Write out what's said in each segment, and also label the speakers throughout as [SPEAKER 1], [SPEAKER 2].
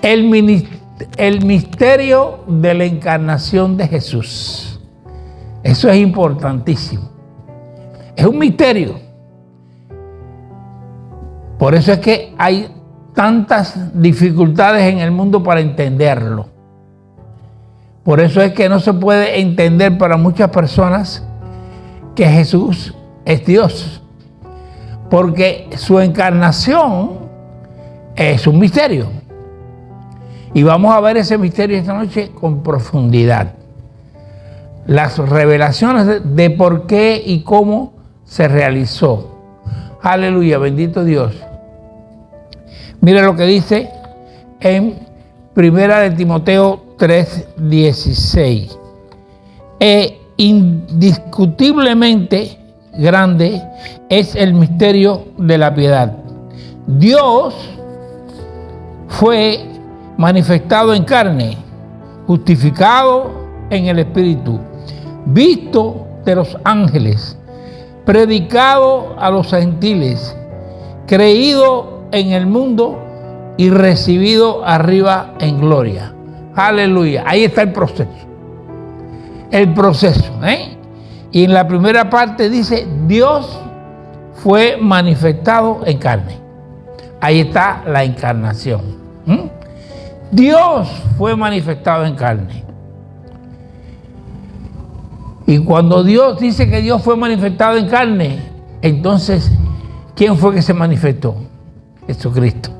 [SPEAKER 1] El misterio de la encarnación de Jesús. Eso es importantísimo. Es un misterio. Por eso es que hay tantas dificultades en el mundo para entenderlo. Por eso es que no se puede entender para muchas personas que Jesús es Dios. Porque su encarnación es un misterio. Y vamos a ver ese misterio esta noche con profundidad. Las revelaciones de por qué y cómo se realizó. Aleluya, bendito Dios. Mira lo que dice en 1 Timoteo 3:16. Indiscutiblemente grande es el misterio de la piedad. Dios fue manifestado en carne, justificado en el Espíritu, visto de los ángeles, predicado a los gentiles, creído en el mundo y recibido arriba en gloria. Aleluya. Ahí está el proceso. El proceso, Y en la primera parte dice, Dios fue manifestado en carne. Ahí está la encarnación. Dios fue manifestado en carne. Y cuando Dios dice que Dios fue manifestado en carne, entonces, ¿quién fue que se manifestó? Jesucristo.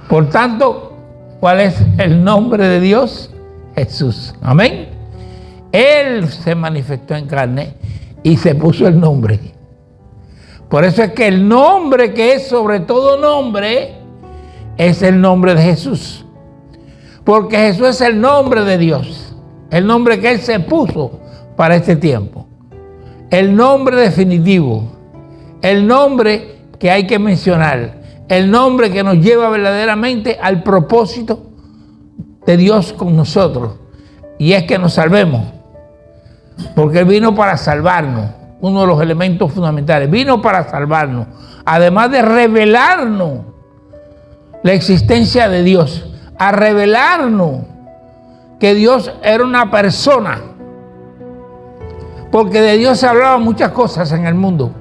[SPEAKER 1] Por tanto, ¿cuál es el nombre de Dios? Jesús. Amén. Él se manifestó en carne y se puso el nombre. Por eso es que el nombre que es sobre todo nombre es el nombre de Jesús. Porque Jesús es el nombre de Dios. El nombre que Él se puso para este tiempo. El nombre definitivo. El nombre que hay que mencionar. El nombre que nos lleva verdaderamente al propósito de Dios con nosotros. Y es que nos salvemos. Porque Él vino para salvarnos. Uno de los elementos fundamentales. Vino para salvarnos. Además de revelarnos la existencia de Dios. A revelarnos que Dios era una persona. Porque de Dios se hablaban muchas cosas en el mundo.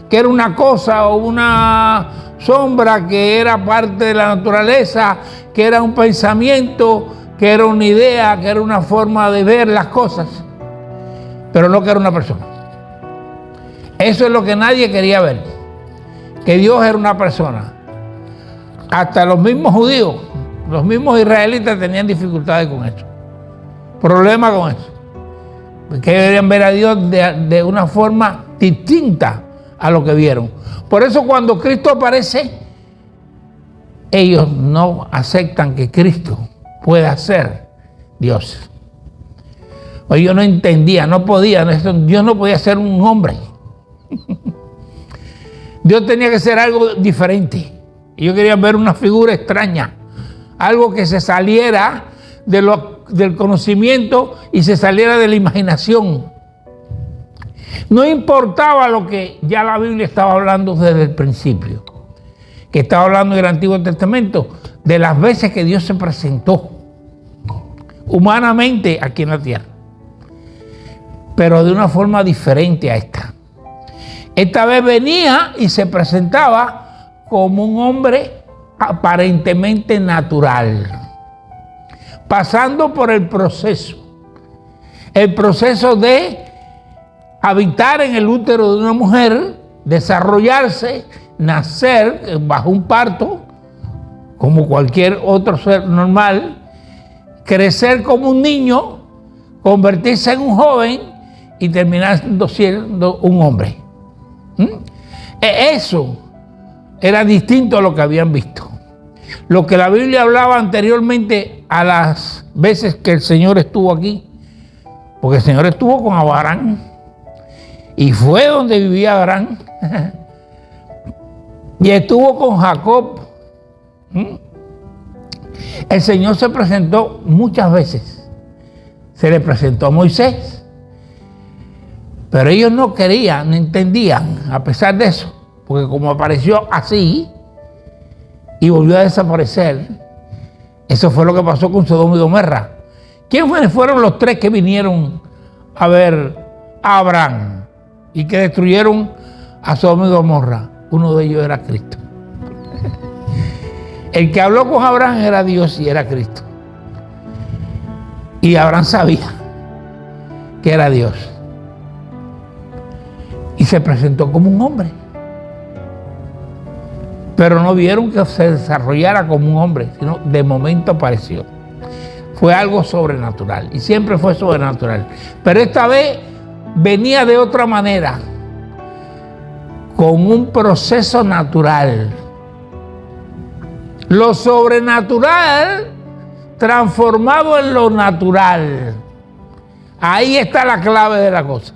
[SPEAKER 1] Que era una cosa o una sombra, que era parte de la naturaleza, que era un pensamiento, que era una idea, que era una forma de ver las cosas. Pero no que era una persona. Eso es lo que nadie quería ver. Que Dios era una persona. Hasta los mismos judíos, los mismos israelitas tenían dificultades con eso. Problemas con eso. Porque querían ver a Dios de una forma distinta a lo que vieron. Por eso cuando Cristo aparece, ellos no aceptan que Cristo pueda ser Dios. O ellos no entendían, no podían, Dios no podía ser un hombre. Dios tenía que ser algo diferente. Ellos querían ver una figura extraña, algo que se saliera del conocimiento y se saliera de la imaginación. No importaba lo que ya la Biblia estaba hablando desde el principio, que estaba hablando en el Antiguo Testamento, de las veces que Dios se presentó humanamente aquí en la tierra, pero de una forma diferente a esta. Esta vez venía y se presentaba como un hombre aparentemente natural, pasando por el proceso de habitar en el útero de una mujer, desarrollarse, nacer bajo un parto, como cualquier otro ser normal, crecer como un niño, convertirse en un joven y terminar siendo un hombre. Eso era distinto a lo que habían visto. Lo que la Biblia hablaba anteriormente a las veces que el Señor estuvo aquí, porque el Señor estuvo con Abraham y fue donde vivía Abraham y estuvo con Jacob. El Señor se presentó muchas veces. Se le presentó a Moisés, pero ellos no querían, no entendían, a pesar de eso, porque como apareció así y volvió a desaparecer, Eso fue lo que pasó con Sodoma y Gomorra. ¿Quiénes fueron los tres que vinieron a ver a Abraham y que destruyeron a Sodoma y Gomorra? Uno de ellos era Cristo. El que habló con Abraham era Dios y era Cristo. Y Abraham sabía que era Dios. Y se presentó como un hombre. Pero no vieron que se desarrollara como un hombre, sino de momento apareció. Fue algo sobrenatural y siempre fue sobrenatural. Pero esta vez venía de otra manera, con un proceso natural. Lo sobrenatural transformado en lo natural. Ahí está la clave de la cosa.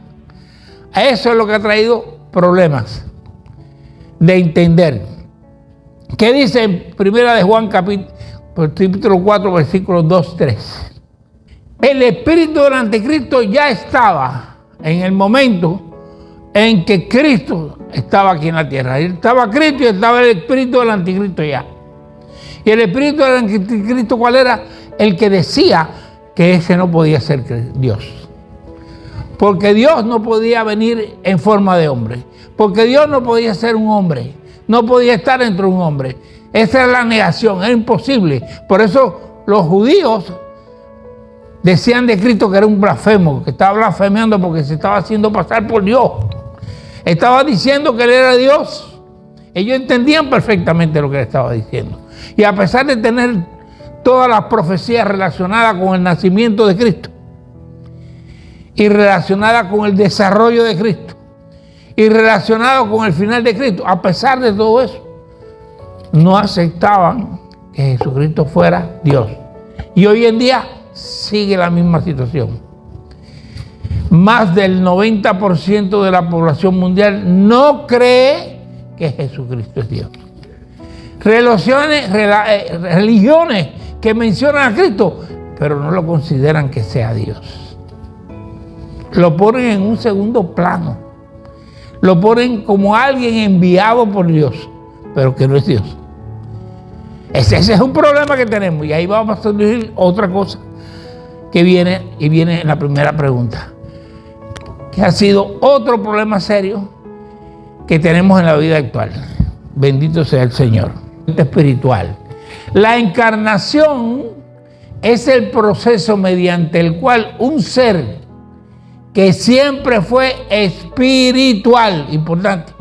[SPEAKER 1] Eso es lo que ha traído problemas de entender. ¿Qué dice en Primera de Juan capítulo 4, versículos 2-3? El espíritu del anticristo ya estaba en el momento en que Cristo estaba aquí en la tierra. Estaba Cristo y estaba el espíritu del anticristo ya. Y el espíritu del anticristo, ¿cuál era? El que decía que ese no podía ser Dios. Porque Dios no podía venir en forma de hombre. Porque Dios no podía ser un hombre. No podía estar entre un hombre. Esa era la negación, era imposible. Por eso los judíos decían de Cristo que era un blasfemo, que estaba blasfemiando porque se estaba haciendo pasar por Dios. Estaba diciendo que él era Dios. Ellos entendían perfectamente lo que él estaba diciendo. Y a pesar de tener todas las profecías relacionadas con el nacimiento de Cristo y relacionadas con el desarrollo de Cristo y relacionado con el final de Cristo, a pesar de todo eso, no aceptaban que Jesucristo fuera Dios. Y hoy en día sigue la misma situación. Más del 90% de la población mundial no cree que Jesucristo es Dios. Religiones que mencionan a Cristo, pero no lo consideran que sea Dios. Lo ponen en un segundo plano. Lo ponen como alguien enviado por Dios, pero que no es Dios. Ese es un problema que tenemos. Y ahí vamos a surgir otra cosa que viene en la primera pregunta, que ha sido otro problema serio que tenemos en la vida actual. Bendito sea el Señor. Espiritual. La encarnación es el proceso mediante el cual un ser que siempre fue espiritual, importante,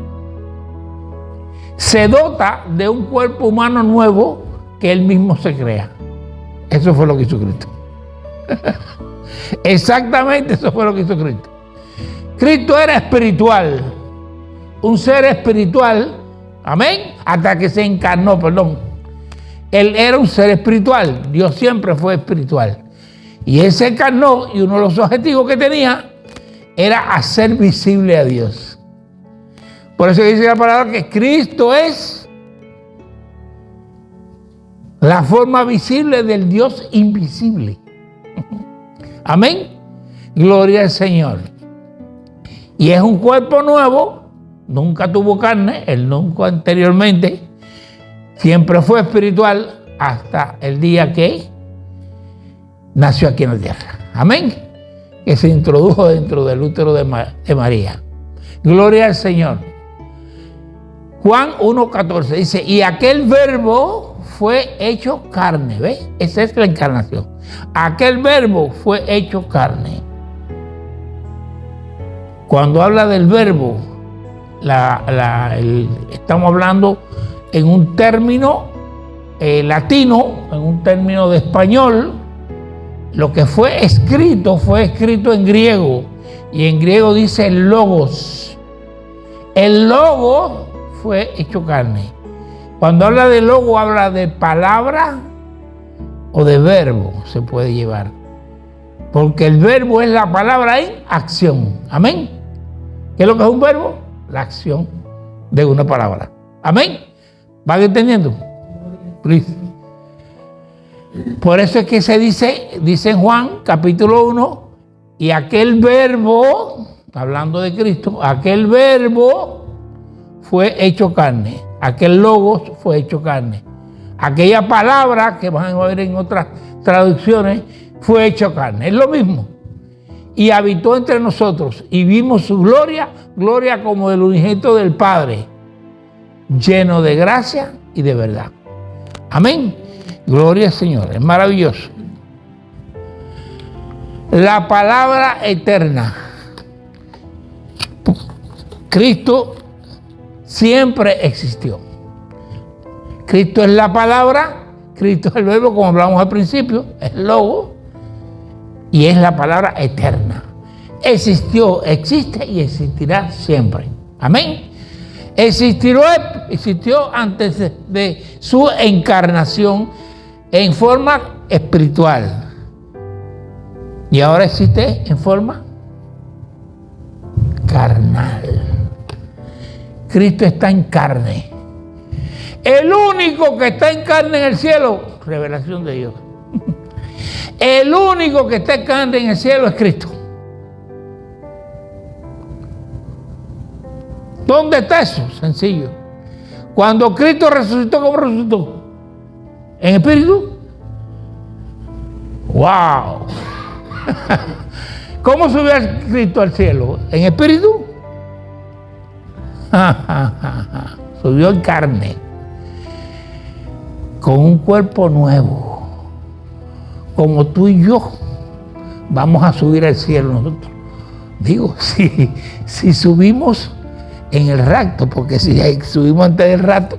[SPEAKER 1] se dota de un cuerpo humano nuevo que él mismo se crea. Eso fue lo que hizo Cristo. Exactamente eso fue lo que hizo Cristo. Cristo era espiritual, un ser espiritual, amén, hasta que se encarnó, perdón. Él era un ser espiritual, Dios siempre fue espiritual. Y él se encarnó y uno de los objetivos que tenía era hacer visible a Dios. Por eso dice la palabra que Cristo es la forma visible del Dios invisible. Amén. Gloria al Señor. Y es un cuerpo nuevo, nunca tuvo carne, él nunca anteriormente, siempre fue espiritual hasta el día que nació aquí en la tierra. Amén. Que se introdujo dentro del útero de María. Gloria al Señor. Juan 1:14 dice, y aquel verbo fue hecho carne. ¿Ves? Esa es la encarnación. Aquel verbo fue hecho carne. Cuando habla del verbo, estamos hablando en un término latino, en un término de español. Lo que fue escrito en griego. Y en griego dice logos. El logo fue hecho carne. Cuando habla de logo, habla de palabra o de verbo, se puede llevar. Porque el verbo es la palabra en acción. Amén. ¿Qué es lo que es un verbo? La acción de una palabra. Amén. ¿Van entendiendo? Please. Por eso es que se dice en Juan capítulo 1, y aquel verbo, hablando de Cristo, aquel verbo fue hecho carne. Aquel logos fue hecho carne. Aquella palabra que van a ver en otras traducciones fue hecho carne. Es lo mismo. Y habitó entre nosotros y vimos su gloria, gloria como del unigénito del Padre, lleno de gracia y de verdad. Amén. Gloria al Señor. Es maravilloso. La palabra eterna. Cristo siempre existió. Cristo es la palabra, Cristo es el verbo, como hablamos al principio, es el logo, y es la palabra eterna. Existió, existe y existirá siempre. Amén. Existió antes de su encarnación en forma espiritual. Y ahora existe en forma carnal. Cristo está en carne. El único que está en carne en el cielo, revelación de Dios. El único que está en carne en el cielo es Cristo. ¿Dónde está eso? Sencillo. Cuando Cristo resucitó, ¿cómo resucitó? ¿En espíritu? ¡Wow! ¿Cómo subió Cristo al cielo? ¿En espíritu? Subió en carne, con un cuerpo nuevo, como tú y yo vamos a subir al cielo nosotros. Digo, si subimos en el rapto, porque si subimos antes del rapto,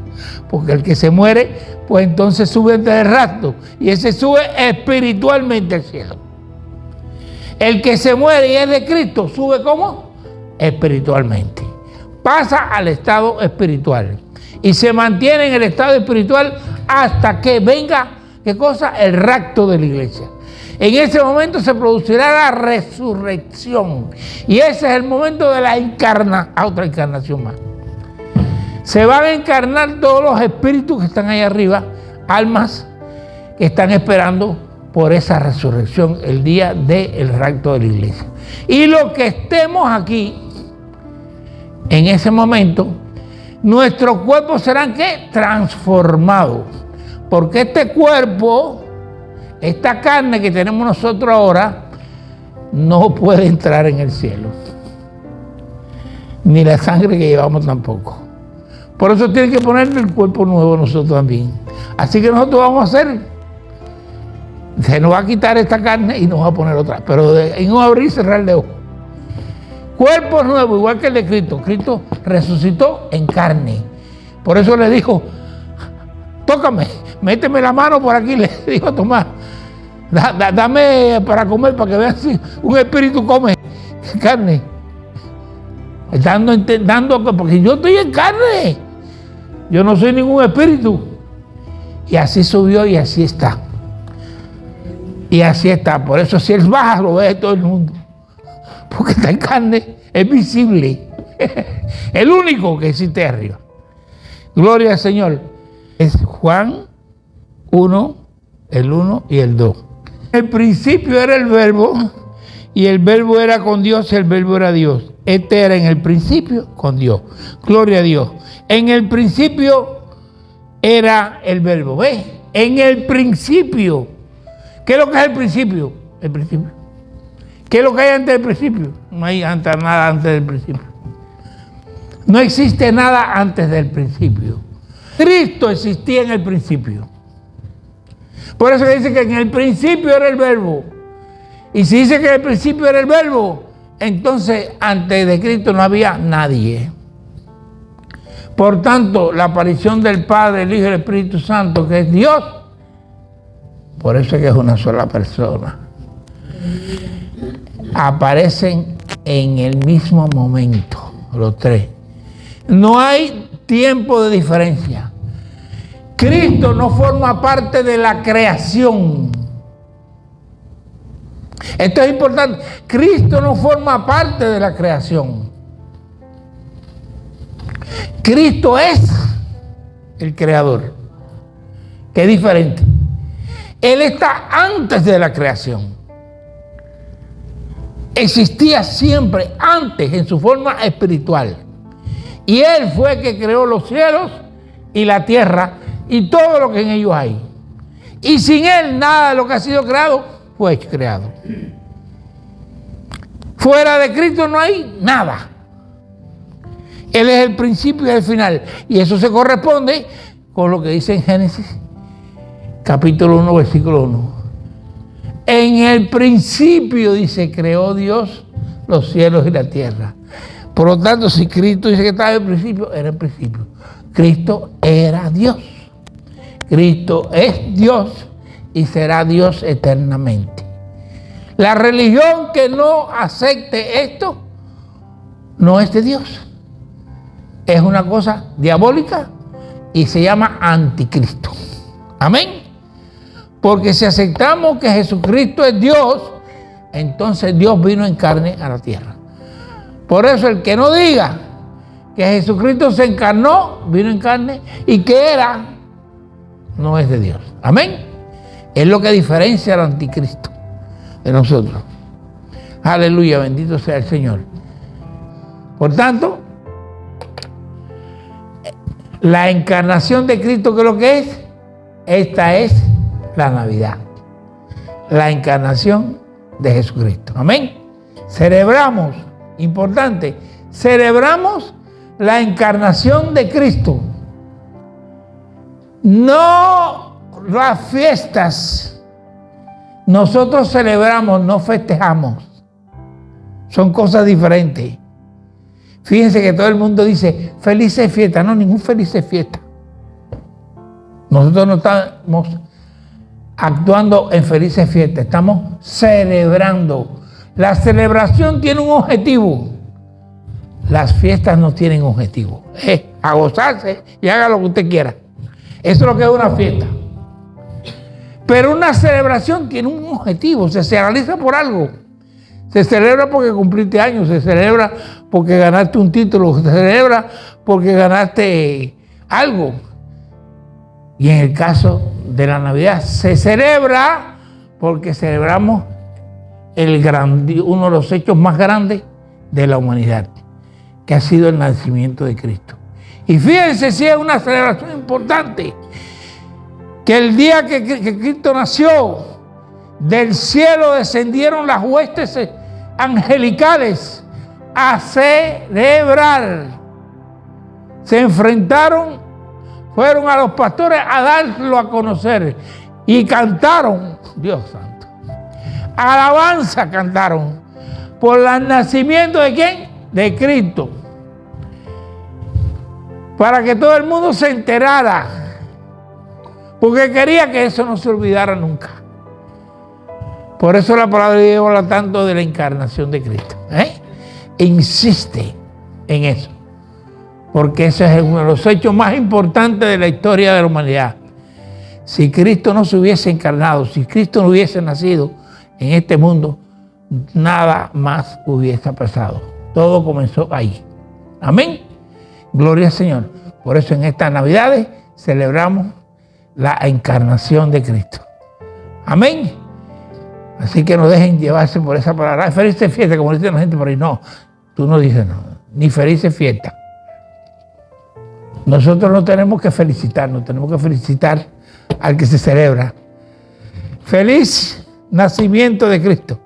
[SPEAKER 1] porque el que se muere, pues entonces sube antes del rapto, y ese sube espiritualmente al cielo. El que se muere y es de Cristo, sube ¿cómo? Espiritualmente. Pasa al estado espiritual y se mantiene en el estado espiritual hasta que venga, ¿qué cosa? El rapto de la iglesia. En ese momento se producirá la resurrección y ese es el momento de la otra encarnación más. Se van a encarnar todos los espíritus que están ahí arriba, almas que están esperando por esa resurrección el día del rapto de la iglesia. Y los que estemos aquí en ese momento, nuestros cuerpos serán ¿qué? Transformados. Porque este cuerpo, esta carne que tenemos nosotros ahora, no puede entrar en el cielo. Ni la sangre que llevamos tampoco. Por eso tiene que ponerle el cuerpo nuevo nosotros también. Así que nosotros vamos a hacer, se nos va a quitar esta carne y nos va a poner otra. Pero en un abrir y cerrar de ojos. Cuerpo nuevo, igual que el de Cristo. Cristo resucitó en carne. Por eso le dijo, tócame, méteme la mano por aquí, le dijo a Tomás. Dame para comer, para que vean si un espíritu come carne. Dando, porque yo estoy en carne. Yo no soy ningún espíritu. Y así subió y así está. Y así está. Por eso si él baja, lo ve todo el mundo. Porque está en carne, es visible. El único que existe arriba. Gloria al Señor. Es Juan 1, el 1 y el 2. El principio era el verbo, y el verbo era con Dios, y el verbo era Dios. Este era en el principio con Dios. Gloria a Dios. En el principio era el verbo. ¿Ves? En el principio. ¿Qué es lo que es el principio? El principio. ¿Qué es lo que hay antes del principio? No hay nada antes del principio. No existe nada antes del principio. Cristo existía en el principio. Por eso dice que en el principio era el verbo. Y si dice que en el principio era el verbo, entonces antes de Cristo no había nadie. Por tanto, la aparición del Padre, el Hijo y el Espíritu Santo, que es Dios, por eso es que es una sola persona, aparecen en el mismo momento, los tres. No hay tiempo de diferencia. Cristo no forma parte de la creación. Esto es importante. Cristo no forma parte de la creación. Cristo es el creador, que es diferente. Él está antes de la creación. Existía siempre antes en su forma espiritual. Y Él fue el que creó los cielos y la tierra y todo lo que en ellos hay. Y sin Él nada de lo que ha sido creado fue creado. Fuera de Cristo no hay nada. Él es el principio y el final. Y eso se corresponde con lo que dice en Génesis, capítulo 1, versículo 1. En el principio, dice, creó Dios los cielos y la tierra. Por lo tanto, si Cristo dice que estaba en el principio, era el principio. Cristo era Dios. Cristo es Dios y será Dios eternamente. La religión que no acepte esto no es de Dios. Es una cosa diabólica y se llama anticristo. Amén. Porque si aceptamos que Jesucristo es Dios, entonces Dios vino en carne a la tierra. Por eso el que no diga que Jesucristo se encarnó, vino en carne y que era, no es de Dios. Amén. Es lo que diferencia al anticristo de nosotros. Aleluya, bendito sea el Señor. Por tanto, la encarnación de Cristo, ¿qué es lo que es? Esta es la Navidad. La encarnación de Jesucristo. Amén. Celebramos, importante, celebramos la encarnación de Cristo. No las fiestas. Nosotros celebramos, no festejamos. Son cosas diferentes. Fíjense que todo el mundo dice felices fiestas. No, ningún felices fiesta. Nosotros no estamos actuando en felices fiestas, estamos celebrando. La celebración tiene un objetivo. Las fiestas no tienen objetivo. Es a gozarse y haga lo que usted quiera. Eso es lo que es una fiesta. Pero una celebración tiene un objetivo, se realiza por algo. Se celebra porque cumpliste años, se celebra porque ganaste un título, se celebra porque ganaste algo. Y en el caso de la Navidad se celebra porque celebramos uno de los hechos más grandes de la humanidad, que ha sido el nacimiento de Cristo. Y fíjense si es una celebración importante, que el día que Cristo nació, del cielo descendieron las huestes angelicales a celebrar. Se enfrentaron, fueron a los pastores a darlo a conocer y cantaron, Dios santo, alabanza cantaron por el nacimiento de ¿quién? De Cristo, para que todo el mundo se enterara, porque quería que eso no se olvidara nunca. Por eso la palabra de Dios habla tanto de la encarnación de Cristo. Insiste en eso, porque ese es uno de los hechos más importantes de la historia de la humanidad. Si Cristo no se hubiese encarnado, si Cristo no hubiese nacido en este mundo, nada más hubiese pasado. Todo comenzó ahí. Amén. Gloria al Señor. Por eso en estas Navidades celebramos la encarnación de Cristo. Amén. Así que no dejen llevarse por esa palabra. Felices fiestas, como dice la gente por ahí. No, tú no dices no, ni felices fiestas. Nosotros no tenemos que felicitarnos, tenemos que felicitar al que se celebra. Feliz nacimiento de Cristo.